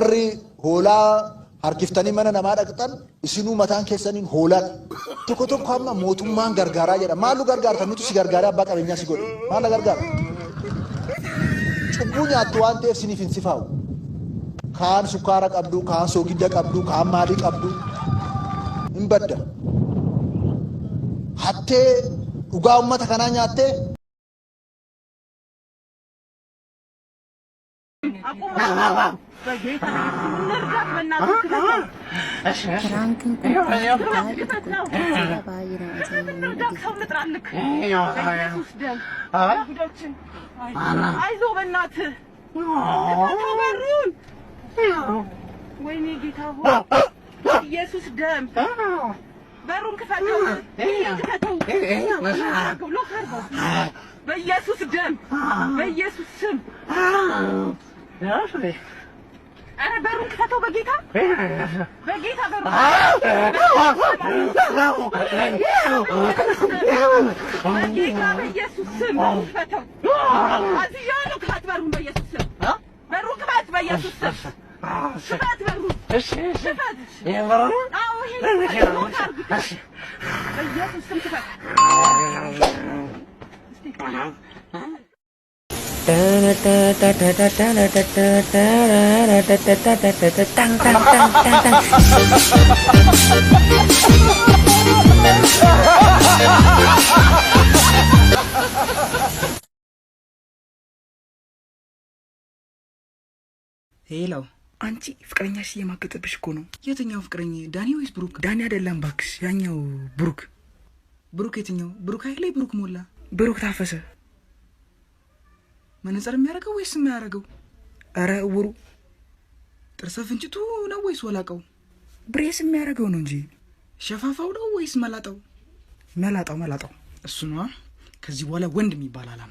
hoolaa harkiftanii mana namaa dhaqxan isinuu mataan keessaniin hoolaa tokko tokko amma mootummaan gargaaraa jedha maalu gargaartan nuti si gargaaraa abbaa qabeenyaa si godhe maal gargaara cubbuu nyaattu waan ta'eef siniif hin sifaa'u kaan sukkaara qabdu kaan soogidda qabdu kaan maalii qabdu hin badda hattee dhugaa ummata kanaa nyaattee በኢየሱስ ደም በኢየሱስ ስም አረ በሩን ክፈተው በጌታ በጌታ በሩን በጌታ በኢየሱስ ስም ክፈተው አዚያለው ክፈት በሩን በኢየሱስ ስም በሩን ክፈት በኢየሱስ ስም ክፈት በሩን እሺ ክፈት በሩን አዎ ይሄን እሺ በኢየሱስ ስም ክፈት ሄሎ አንቺ ፍቅረኛሽ የማገጠብሽ እኮ ነው። የትኛው ፍቅረኛ? ዳኒ ወይስ ብሩክ? ዳኒ አይደለም ባክሽ፣ ያኛው ብሩክ። ብሩክ የትኛው? ብሩክ አይለ ብሩክ ሞላ፣ ብሩክ ታፈሰ። መነጽር የሚያደርገው ወይስ የማያደርገው? አረ እውሩ ጥርሰ ፍንጭቱ ነው ወይስ ወላቀው? ብሬስ የሚያደርገው ነው እንጂ ሸፋፋው ነው ወይስ መላጣው? መላጣው እሱ ነው። ከዚህ በኋላ ወንድ የሚባል አላም